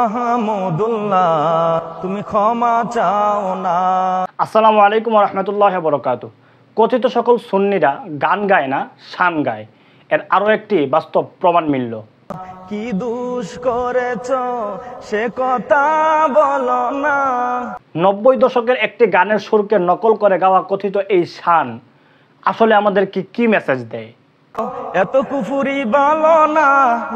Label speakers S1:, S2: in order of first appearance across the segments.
S1: আহমদুল্লাহ তুমি ক্ষমা চাও না।
S2: আসসালামু আলাইকুম ওয়া রাহমাতুল্লাহি ওয়া বারাকাতুহু। কথিত সকল সুন্নিরা গান গায় না, শান গায়। এর আরো একটি বাস্তব প্রমাণ মিলল।
S1: কি দোষ করেছো সে কথা বলো না।
S2: 90 দশকের একটি গানের সুরকে নকল করে গাওয়া কথিত এই শান আসলে আমাদেরকে কি মেসেজ দেয়?
S1: এত কুফুরি বলো না,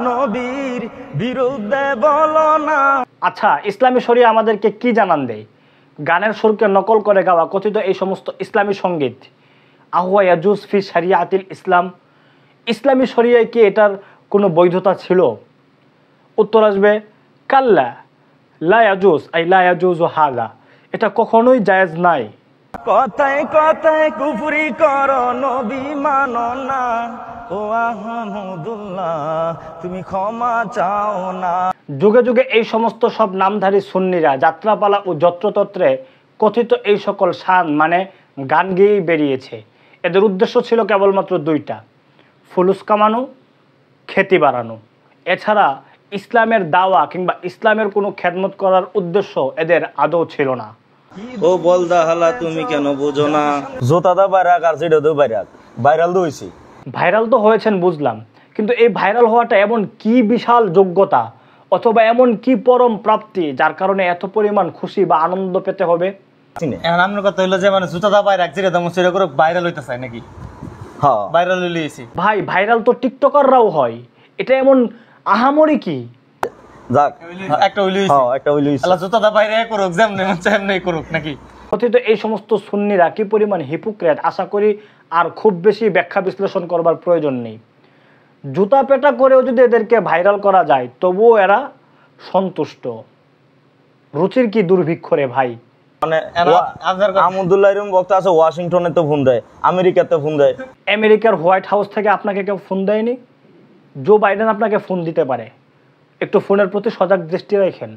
S1: নবীর বিরুদ্ধে বলো না।
S2: আচ্ছা, ইসলামী শরিয়া আমাদেরকে কি জানান দেয়? গানের সুরকে নকল করে গাওয়া কথিত এই সমস্ত ইসলামী সঙ্গীত আহুয়া ইয়াজুজ ফি শরিয়াতিল ইসলাম, ইসলামী শরিয়ায় কি এটার কোনো বৈধতা ছিল? উত্তর আসবে কাল্লা লা ইয়াজুজ আই লা ইয়াজুজু হাযা, এটা কখনোই জায়েজ নাই।
S1: কথায় কথায় কুফরি করো, নবী মানো না। ও আহমদুল্লাহ তুমি ক্ষমা চাও না।
S2: যুগে যুগে এই সমস্ত সব নামধারী সুন্নিরা যাত্রাপালা ও যত্রতত্রে কথিত এই সকল শান মানে গান গেয়েই বেরিয়েছে। এদের উদ্দেশ্য ছিল কেবলমাত্র দুইটা: ফুলুস কামানো, খ্যাতি বাড়ানো। এছাড়া ইসলামের দাওয়া কিংবা ইসলামের কোনো খেদমত করার উদ্দেশ্য এদের আদৌ ছিল না।
S3: ও বলদা হালা তুমি কেন বুঝো না,
S4: জোতাদা বাইরাক আর সেটাও বাইরাক ভাইরাল তো হয়েছে।
S2: ভাইরাল তো হয়েছেন বুঝলাম, কিন্তু এই ভাইরাল হওয়াটা এমন কি বিশাল যোগ্যতা অথবা এমন কি পরম প্রাপ্তি যার কারণে এত পরিমাণ খুশি বা আনন্দ পেতে হবে?
S4: এখন আমার কথা হইলো যে মানে জোতাদা বাইরাক যেটা তেমন সেটা করে ভাইরাল হইতে চায় নাকি? হ্যাঁ ভাইরাল হইলেছি
S2: ভাই, ভাইরাল তো টিকটকাররাও হয়, এটা এমন আহামরি কি?
S4: যাক
S3: একটা হইলেছি,
S4: হ্যাঁ একটা হইলেছি।
S3: আল্লাহ জোতাদা বাইরে করুক, যেমনি মন চায় এমনি করুক নাকি?
S2: কথিত এই সমস্ত সুন্নিরা কি পরিমাণ হিপোক্রেট আশা করি আর খুব বেশি ব্যাখ্যা বিশ্লেষণ করবার প্রয়োজন নেই। জুতা পেটা করেও যদি এদেরকে ভাইরাল করা যায় তবুও এরা সন্তুষ্ট। রুচির কি দুর্ভিক্ষ রে ভাই!
S4: মানে আহমদুল্লাহ এরকম বক্তা আছে ওয়াশিংটনে তো ফোন দেয়, আমেরিকাতে ফোন দেয়।
S2: আমেরিকার হোয়াইট হাউস থেকে আপনাকে কেউ ফোন দেয়নি? জো বাইডেন আপনাকে ফোন দিতে পারে। একটু ফোনের প্রতি সজাগ দৃষ্টি রাখেন।